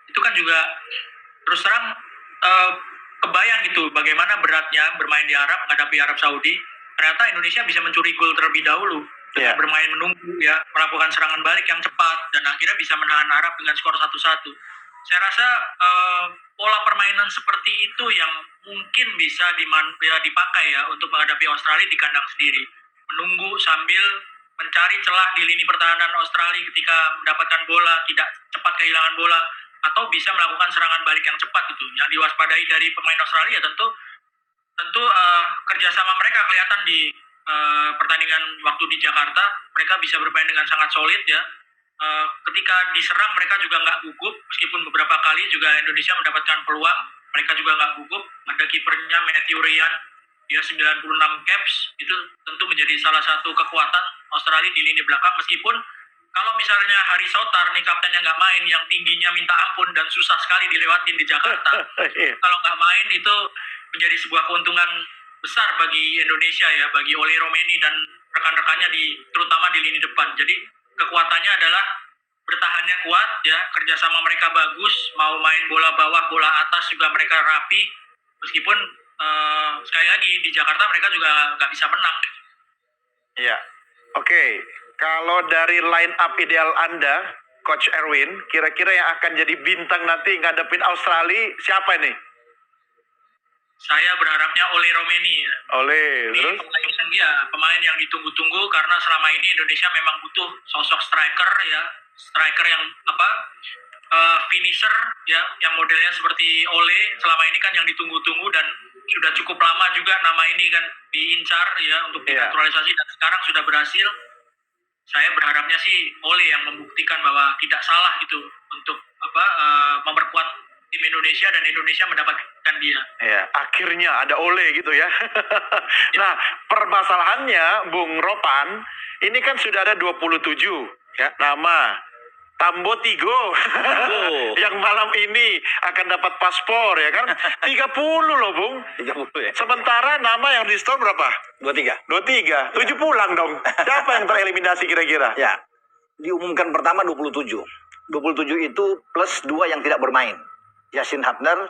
itu kan juga terus terang eh, kebayang gitu bagaimana beratnya bermain di Arab menghadapi Arab Saudi. Ternyata Indonesia bisa mencuri gol terlebih dahulu dengan bermain menunggu ya, melakukan serangan balik yang cepat dan akhirnya bisa menahan Arab dengan skor 1-1. Saya rasa pola permainan seperti itu yang mungkin bisa dipakai ya untuk menghadapi Australia di kandang sendiri. Menunggu sambil mencari celah di lini pertahanan Australia ketika mendapatkan bola, tidak cepat kehilangan bola, atau bisa melakukan serangan balik yang cepat itu. Yang diwaspadai dari pemain Australia tentu tentu kerjasama mereka kelihatan di pertandingan waktu di Jakarta. Mereka bisa bermain dengan sangat solid ya. Ketika diserang mereka juga nggak gugup, meskipun beberapa kali juga Indonesia mendapatkan peluang, mereka juga nggak gugup. Ada kipernya Matthew Ryan, dia 96 caps, itu tentu menjadi salah satu kekuatan Australia di lini belakang. Meskipun kalau misalnya Hari Sautar nih kaptennya nggak main, yang tingginya minta ampun dan susah sekali dilewatin di Jakarta, kalau nggak main itu menjadi sebuah keuntungan besar bagi Indonesia ya, bagi Ole Romeni dan rekan-rekannya terutama di lini depan. Jadi kekuatannya adalah bertahannya kuat ya, kerjasama mereka bagus, mau main bola bawah, bola atas juga mereka rapi. Meskipun sekali lagi di Jakarta mereka juga nggak bisa menang. Iya, oke. Kalau dari line up ideal Anda, Coach Erwin, kira-kira yang akan jadi bintang nanti ngadepin Australia siapa nih? Saya berharapnya Ole Romeni ya. Terus? Pemain yang ditunggu-tunggu karena selama ini Indonesia memang butuh sosok striker ya, striker yang finisher ya, yang modelnya seperti Ole. Selama ini kan yang ditunggu-tunggu dan sudah cukup lama juga nama ini kan diincar ya untuk dinaturalisasi dan sekarang sudah berhasil. Saya berharapnya sih Ole yang membuktikan bahwa tidak salah gitu untuk memperkuat tim Indonesia dan Indonesia mendapatkan dia. Ya, akhirnya ada Ole gitu ya. Nah, permasalahannya Bung Ropan, ini kan sudah ada 27 ya nama. Tambo Tigo yang malam ini akan dapat paspor ya kan. 30 loh Bung. 30 ya. Sementara nama yang di store berapa? 23. 7 pulang dong. Siapa yang tereliminasi kira-kira? Ya. Diumumkan pertama 27. 27 itu plus 2 yang tidak bermain. Yasin Hapner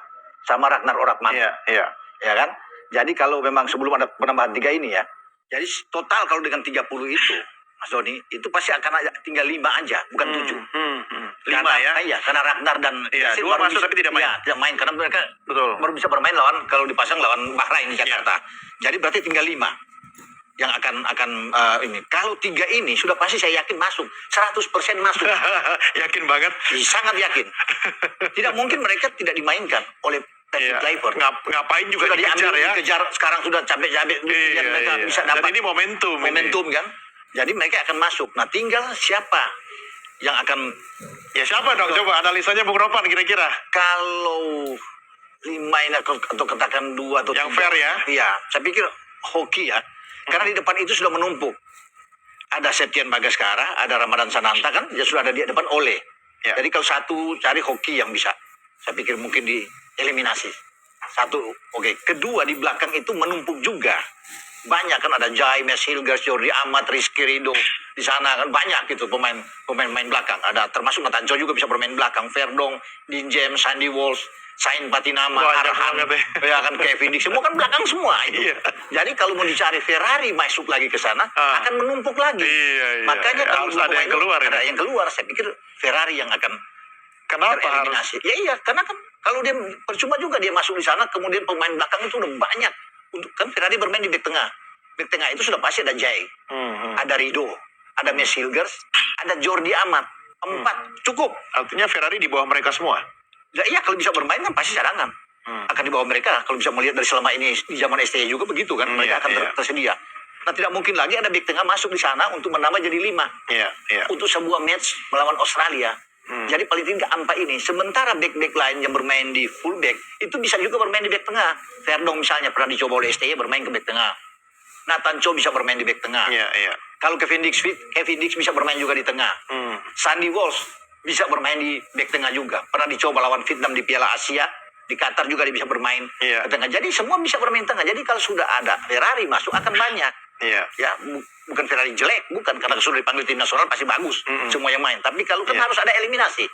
sama Ragnar Oratman. Iya. Ya kan? Jadi kalau memang sebelum ada penambahan 3 ini ya. Jadi total kalau dengan 30 itu Mas Doni, itu pasti akan tinggal 5 aja, bukan 7. 5 ya? Iya, karena Ragnar dan Yasin baru masuk tapi tidak main. Ya, tidak main karena mereka baru bisa bermain lawan kalau dipasang lawan Bahrain di Jakarta. Jadi berarti tinggal 5 yang akan ini. Kalau 3 ini sudah pasti saya yakin masuk, 100% masuk. Yakin banget? Sangat yakin. Tidak mungkin mereka tidak dimainkan oleh Patrick Kluivert. Ngapain juga sudah dikejar ya? Dikejar sekarang sudah capek-capek mereka bisa dapat. Dan ini momentum kan. Jadi mereka akan masuk. Nah, tinggal siapa yang akan... Ya siapa dong? Coba analisanya Bung Ropan kira-kira. Kalau 5 ini atau katakan 2 atau 3. Yang fair ya? Iya, saya pikir hoki ya. Karena di depan itu sudah menumpuk. Ada Septian Bagaskara, ada Ramadan Sananta kan, ya sudah ada di depan Ole. Ya. Jadi kalau satu cari hoki yang bisa. Saya pikir mungkin dieliminasi. Satu, oke. Kedua, di belakang itu menumpuk juga. Banyak kan, ada Jai, Mes Hilgers, Jordi Amat, Rizky Ridho di sana kan, banyak gitu pemain belakang. Ada termasuk Natanjo juga bisa bermain belakang, Verdong, Dean James, Sandy Walsh, Sain Patinama, Arhan, ya kan, Kevin Dix, semua kan belakang semua itu. Jadi kalau mau dicari Ferrari masuk lagi ke sana akan menumpuk lagi. Makanya kalau harus ada yang keluar. Ada yang keluar, saya pikir Ferrari yang akan tereliminasi. Iya, karena kan kalau dia percuma juga dia masuk di sana, kemudian pemain belakang itu udah banyak. Kan Ferrari bermain di back tengah. Back tengah itu sudah pasti ada Jai, ada Ridho, ada Mes Hilgers, ada Jordi Amat. 4 cukup. Artinya Ferrari di bawah mereka semua. Ya, iya, kalau bisa bermain kan pasti cadangan. Akan di bawah mereka. Kalau bisa melihat dari selama ini di zaman STY juga begitu kan, mereka akan tersedia. Nah, tidak mungkin lagi ada back tengah masuk di sana untuk menambah jadi 5. Untuk sebuah match melawan Australia. Jadi paling tidak 4 ini. Sementara back-back lain yang bermain di full back, itu bisa juga bermain di back tengah. Verdong misalnya pernah dicoba oleh STY bermain ke back tengah. Nathan Cho bisa bermain di back tengah. Kalau Kevin Dix bisa bermain juga di tengah. Sandy Walsh bisa bermain di back tengah juga. Pernah dicoba lawan Vietnam di Piala Asia. Di Qatar juga dia bisa bermain ke tengah. Jadi semua bisa bermain tengah. Jadi kalau sudah ada Ferrari masuk akan banyak. Ya, bukan Ferrari jelek, bukan, karena sudah dipanggil tim nasional pasti bagus semua yang main. Tapi kalau kan harus ada eliminasi.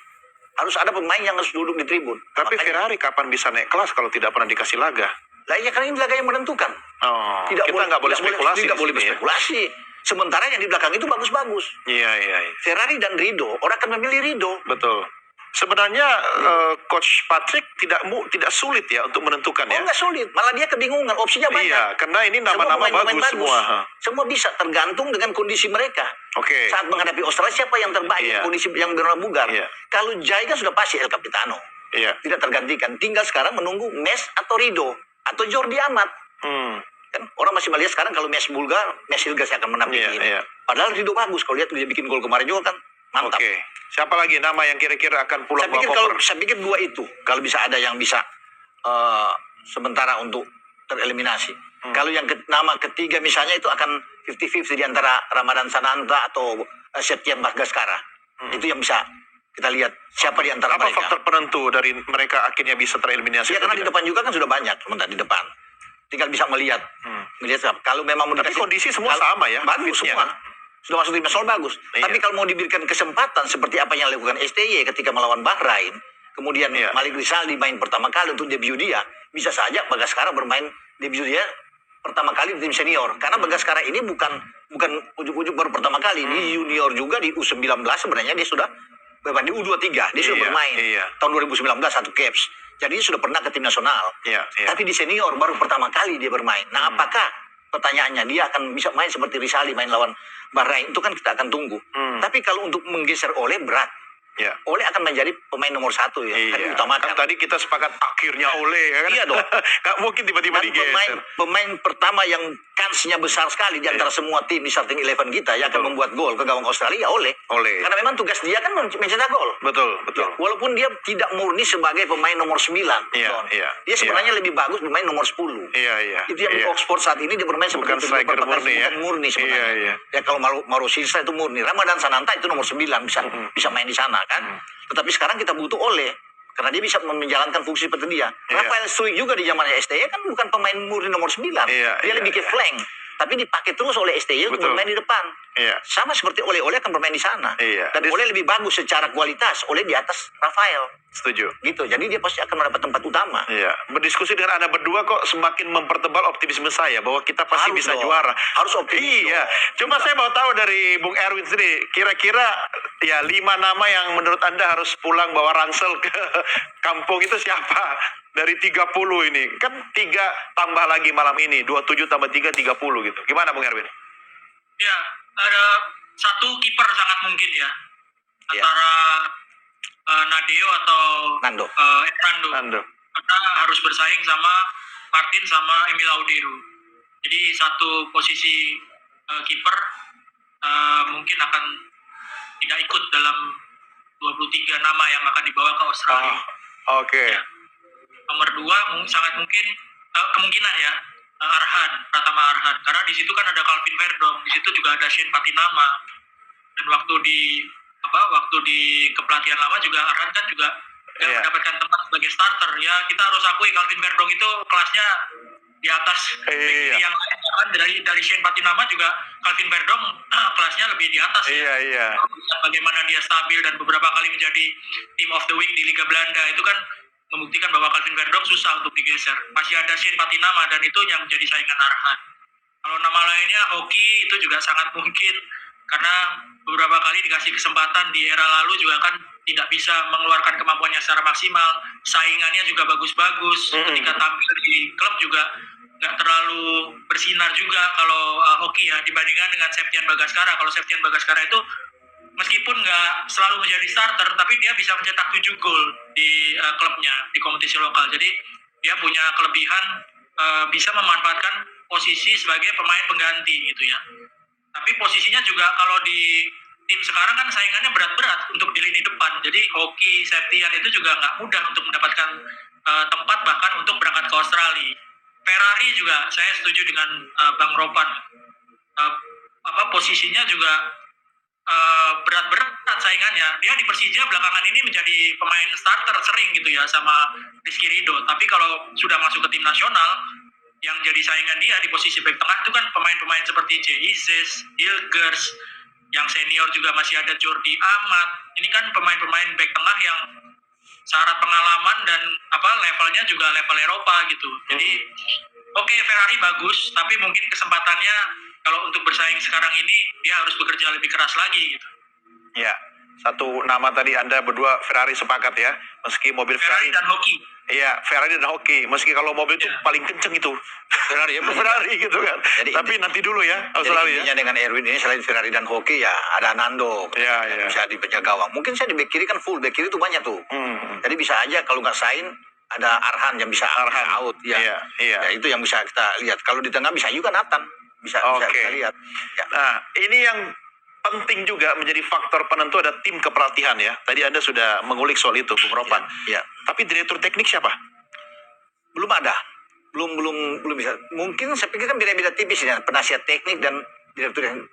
Harus ada pemain yang harus duduk di tribun. Tapi Makanya- Ferrari kapan bisa naik kelas kalau tidak pernah dikasih laga? Lah iya, karena ini laga yang menentukan. Oh, kita nggak boleh spekulasi. Tidak di boleh sini ya. berspekulasi. Sementara yang di belakang itu bagus-bagus. Iya, iya, iya. Ferrari dan Rido, orang akan memilih Rido. Betul. Sebenarnya Coach Patrick tidak sulit ya untuk menentukan Oh, ya. nggak sulit, malah dia kebingungan, opsinya banyak. Iya, karena ini nama-nama Semua pemain-pemain bagus semua. Ha. Semua bisa tergantung dengan kondisi mereka. Oke. Saat menghadapi Australia siapa yang terbaik, Iya. kondisi yang benar bugar. Iya. Kalau Jai kan sudah pasti El Capitano. Iya. Tidak tergantikan. Tinggal sekarang menunggu Mes atau Rido atau Jordi Amat. Hmm. Kan orang masih melihat sekarang kalau Mes Bulgar, Mes Ilgas yang akan menampilkan Iya, ini. iya. Padahal Rido bagus, kalau lihat dia bikin gol kemarin juga kan mantap. Oke. Siapa lagi nama yang kira-kira akan pulang Saya pikir dua itu, kalau bisa ada yang bisa sementara untuk tereliminasi. Kalau yang nama ketiga misalnya itu akan 50-50 di antara Ramadan Sananta atau Septian Bagaskara. Itu yang bisa kita lihat siapa di antara Apa mereka. faktor penentu dari mereka akhirnya bisa tereliminasi? Ya karena di depan juga kan sudah banyak sementara di depan. Tinggal bisa melihat. Melihat kalau memang mau Tapi dikasih- kondisi semua kalau- sama ya, Bagus fitnya semua. kan? Sudah masuk tim nasional bagus. Iya. Tapi kalau mau diberikan kesempatan seperti apa yang dilakukan STY ketika melawan Bahrain, kemudian Iya. Malik Rizaldi main pertama kali untuk debut dia, bisa saja Bagaskara bermain debut dia pertama kali di tim senior. Karena Bagaskara ini bukan ujuk-ujuk baru pertama kali, di junior juga di U19 sebenarnya dia sudah bermain di U23, dia sudah Iya, bermain iya. tahun 2019 satu caps. Jadi dia sudah pernah ke tim nasional. Iya, iya. Tapi di senior baru pertama kali dia bermain. Nah, apakah pertanyaannya dia akan bisa main seperti Rizali main lawan Bahrain? Itu kan kita akan tunggu. Tapi kalau untuk menggeser Oleh berat. Ya. Oleh akan menjadi pemain nomor 1 ya. Kan Iya. diutamakan. Kan tadi kita sepakat akhirnya Oleh ya kan? Iya dong. Gak mungkin tiba-tiba Dan digeser. pemain pertama yang kansnya besar sekali di antara semua tim di starting 11 kita yang akan Betul. membuat gol ke gawang Australia Oleh. Oleh. Karena memang tugas dia kan mencetak gol. Betul, betul. Walaupun dia tidak murni sebagai pemain nomor 9. Iya, Don. iya, Dia sebenarnya lebih bagus bermain nomor 10. Iya, iya. Itu yang iya. di Oxford saat ini dia bermain Bukan seperti striker beberapa kali, murni ya? bukan murni sebenarnya. Iya, iya. Ya kalau Mauro Silva itu murni. Ramadan Sananta itu nomor 9 bisa main di sana kan. Tetapi sekarang kita butuh Oleh karena dia bisa menjalankan fungsi seperti dia. Iya. Rafael Struijk juga di zamannya STY kan bukan pemain murni nomor 9. Iya, Dia iya, lebih ke iya. flank. Tapi dipakai terus oleh STY untuk Betul. bermain di depan. Iya. Sama seperti Oleh akan bermain di sana. Iya. Dan Oleh lebih bagus secara kualitas. Oleh di atas Rafael. Setuju. Gitu. Jadi dia pasti akan mendapat tempat utama. Iya, berdiskusi dengan Anda berdua kok semakin mempertebal optimisme saya bahwa kita pasti Harus bisa dong. juara. Harus optimis Iya, dong. cuma saya mau tahu dari Bung Erwin sendiri, kira-kira ya 5 nama yang menurut Anda harus pulang bawa ransel ke kampung itu siapa? Dari 30 ini, kan 3 tambah lagi malam ini, 27 tambah 3, 30 gitu. Gimana Bung Erwin? Ya, ada satu kiper sangat mungkin ya. Ya. Antara Nadeo atau Nando. Hernando. Ando. Karena harus bersaing sama Martin sama Emil Audero. Jadi satu posisi kiper mungkin akan tidak ikut dalam 23 nama yang akan dibawa ke Australia. Oke. Ya. Nomor 2 sangat mungkin kemungkinan ya Arhan, Pratama Arhan. Karena di situ kan ada Calvin Verdong, di situ juga ada Shane Patinama. Dan waktu di kepelatihan lama juga Arhan kan juga Iya. mendapatkan tempat sebagai starter ya. Kita harus akui Calvin Verdong itu kelasnya di atas Iya. yang lain kan dari Shane Patinama juga Calvin Verdong kelasnya lebih di atas. Iya, iya. Bagaimana dia stabil dan beberapa kali menjadi team of the week di Liga Belanda itu kan membuktikan bahwa Calvin Verdong susah untuk digeser. Masih ada Shane Patinama dan itu yang menjadi saingan Arhan. Kalau nama lainnya Hoki itu juga sangat mungkin karena beberapa kali dikasih kesempatan di era lalu juga kan tidak bisa mengeluarkan kemampuannya secara maksimal. Saingannya juga bagus-bagus. Ketika tampil di klub juga nggak terlalu bersinar juga kalau Hoki ya dibandingkan dengan Septian Bagaskara. Kalau Septian Bagaskara itu meskipun nggak selalu menjadi starter, tapi dia bisa mencetak 7 gol di klubnya, di kompetisi lokal. Jadi dia punya kelebihan bisa memanfaatkan posisi sebagai pemain pengganti gitu ya. Tapi posisinya juga kalau di tim sekarang kan saingannya berat-berat untuk di lini depan. Jadi Hoki, Septian itu juga nggak mudah untuk mendapatkan tempat bahkan untuk berangkat ke Australia. Ferrari juga saya setuju dengan Bang Ropan. Posisinya juga berat-berat saingannya. Dia di Persija belakangan ini menjadi pemain starter sering gitu ya sama Rizky Ridho. Tapi kalau sudah masuk ke tim nasional, yang jadi saingan dia di posisi bek tengah itu kan pemain-pemain seperti Izes, Ilgers, yang senior juga masih ada Jordi Amat. Ini kan pemain-pemain bek tengah yang syarat pengalaman dan levelnya juga level Eropa gitu. Jadi oke, Ferrari bagus, tapi mungkin kesempatannya kalau untuk bersaing sekarang ini dia harus bekerja lebih keras lagi gitu. Ya, satu nama tadi Anda berdua Ferrari sepakat ya, meski mobil Ferrari dan hoki. Iya, Ferrari dan hoki. Meski kalau mobil itu paling kenceng itu Ferrari ya. Ferrari gitu kan. Jadi tapi nanti dulu ya Jadi Australia. intinya dengan Erwin ini selain Ferrari dan hoki ya ada Nando yang bisa di penjaga gawang. Mungkin saya di back kiri kan full, back kiri itu banyak tuh. Jadi bisa aja kalau nggak Sain ada Arhan yang bisa out ya. Iya. Ya itu yang bisa kita lihat. Kalau di tengah bisa juga Nathan. Bisa kita lihat. Ya. Nah, ini yang penting juga menjadi faktor penentu ada tim kepelatihan ya. Tadi Anda sudah mengulik soal itu, Bung Ropan. Ya. Tapi direktur teknik siapa? Belum ada. Belum bisa. Mungkin saya pikir kan beda-beda tipis ya. Penasihat teknik dan direktur yang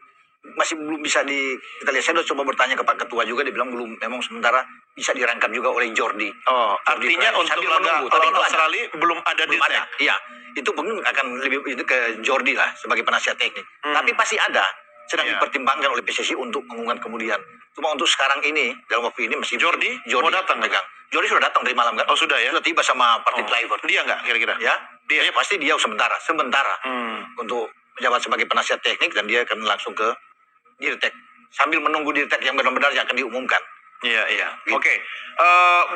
masih belum bisa kita lihat. Saya sudah coba bertanya ke Pak Ketua juga, dia bilang belum, memang sementara bisa dirangkap juga oleh Jordi. Oh, artinya untuk laga Australia belum ada belum ada. Iya, itu mungkin akan lebih itu ke Jordi lah sebagai penasihat teknik. Tapi pasti ada, sedang dipertimbangkan oleh PSSI untuk mengumumkan kemudian. Cuma untuk sekarang ini, dalam waktu ini masih Jordi mau datang megang. Jordi sudah datang dari malam kan? Oh sudah ya? Sudah tiba sama partai driver. Dia nggak kira-kira? Ya, dia pasti dia sementara untuk menjabat sebagai penasihat teknik dan dia akan langsung ke Dirtek sambil menunggu Dirtek yang benar-benar yang akan diumumkan. Iya. Gitu. Oke.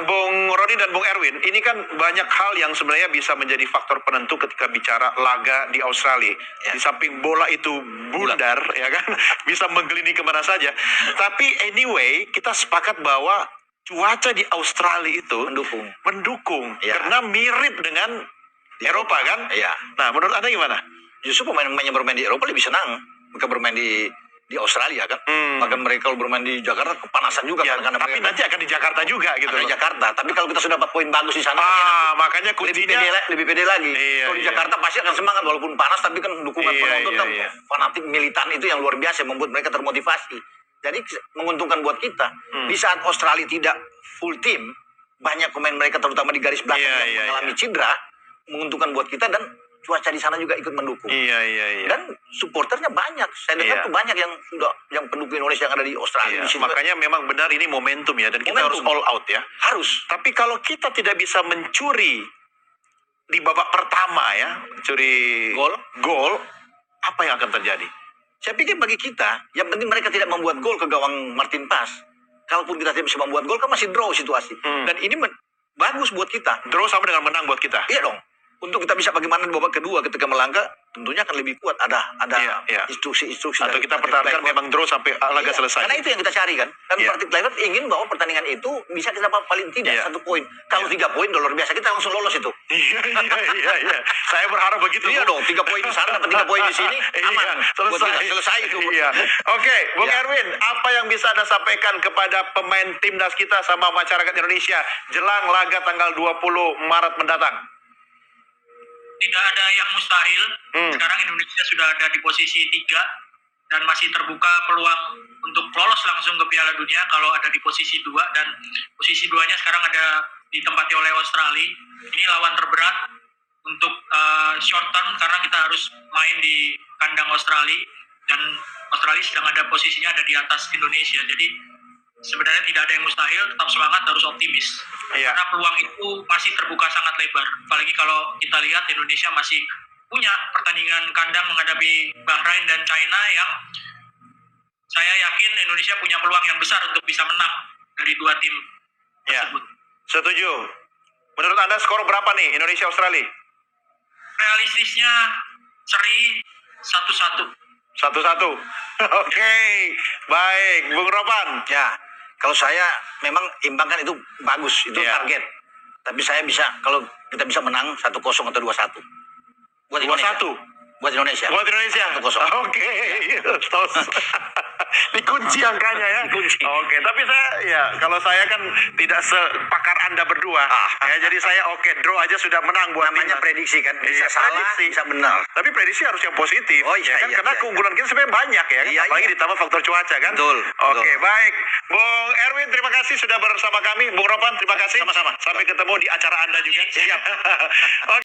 Bung Roni dan Bung Erwin, ini kan banyak hal yang sebenarnya bisa menjadi faktor penentu ketika bicara laga di Australia. Di samping bola itu bundar, ya kan, bisa menggelini kemana saja. Tapi anyway, kita sepakat bahwa cuaca di Australia itu mendukung karena mirip dengan Eropa kan? Iya. Nah, menurut Anda gimana? Justru pemain-pemain yang bermain di Eropa lebih senang mereka bermain di Australia kan. Bahkan mereka kalau bermain di Jakarta kepanasan juga kan, karena tapi nanti akan di Jakarta juga gitu loh. Di Jakarta, tapi kalau kita sudah dapat poin bagus di sana makanya kuncinya lebih pede lagi. Kalau di Jakarta pasti akan semangat walaupun panas, tapi kan dukungan penonton fanatik militan itu yang luar biasa membuat mereka termotivasi. Jadi menguntungkan buat kita. Di saat Australia tidak full tim, banyak pemain mereka terutama di garis belakang yang mengalami cedera, menguntungkan buat kita dan cuaca di sana juga ikut mendukung. Iya. Dan supporternya banyak. Saya dengar tuh banyak yang pendukung Indonesia yang ada di Australia. Di sini makanya memang benar ini momentum ya, dan kita harus all out ya. Harus. Tapi kalau kita tidak bisa mencuri di babak pertama ya, mencuri gol, apa yang akan terjadi? Saya pikir bagi kita, yang penting mereka tidak membuat gol ke gawang Martin Paes. Kalaupun kita tidak bisa membuat gol, kan masih draw situasi. Dan ini bagus buat kita. Draw sama dengan menang buat kita. Iya dong. Untuk kita bisa bagaimana di babak kedua ketika melangkah, tentunya akan lebih kuat. Ada instruksi-instruksi. Atau kita pertahankan memang draw sampai laga selesai. Karena itu yang kita cari kan. Dan partai driver ingin bahwa pertandingan itu bisa kita paling tidak 1 poin. Kalau 3 poin luar biasa, kita langsung lolos itu. Iya. Saya berharap begitu. Iya dong, 3 poin di sana, dapat 3 poin di sini, aman. Selesai itu. Iya. Oke, Bung Erwin, apa yang bisa Anda sampaikan kepada pemain timnas kita sama masyarakat Indonesia jelang laga tanggal 20 Maret mendatang? Tidak ada yang mustahil. Sekarang Indonesia sudah ada di posisi 3 dan masih terbuka peluang untuk lolos langsung ke Piala Dunia kalau ada di posisi 2, dan posisi 2-nya sekarang ada ditempati oleh Australia. Ini lawan terberat untuk short term karena kita harus main di kandang Australia, dan Australia sedang ada posisinya ada di atas Indonesia. Jadi sebenarnya tidak ada yang mustahil, tetap semangat, harus optimis. Karena peluang itu masih terbuka sangat lebar. Apalagi kalau kita lihat Indonesia masih punya pertandingan kandang menghadapi Bahrain dan China yang saya yakin Indonesia punya peluang yang besar untuk bisa menang dari 2 tim tersebut. Setuju. Menurut Anda skor berapa nih Indonesia-Australia? Realistisnya seri 1-1. 1-1. Oke. Baik, Bung Ropan. Ya, kalau saya memang imbangkan itu bagus, itu target. Tapi saya bisa, kalau kita bisa menang 1-0 atau 2-1. Buat Indonesia. 2-1. Buat Indonesia. 1-0. Oke. Dikunci angkanya ya. Oke, tapi kalau saya kan tidak sepakar Anda berdua. Jadi saya draw aja sudah menang buat namanya prediksi kan. Bisa salah, bisa benar. Tapi prediksi harus yang positif. Karena keunggulan kita sebenarnya banyak ya. Apalagi ditambah faktor cuaca kan. Betul. Oke, baik. Bung Erwin, terima kasih sudah bersama kami. Bung Ropan, terima kasih. Sama-sama. Sampai ketemu di acara Anda juga. Siap.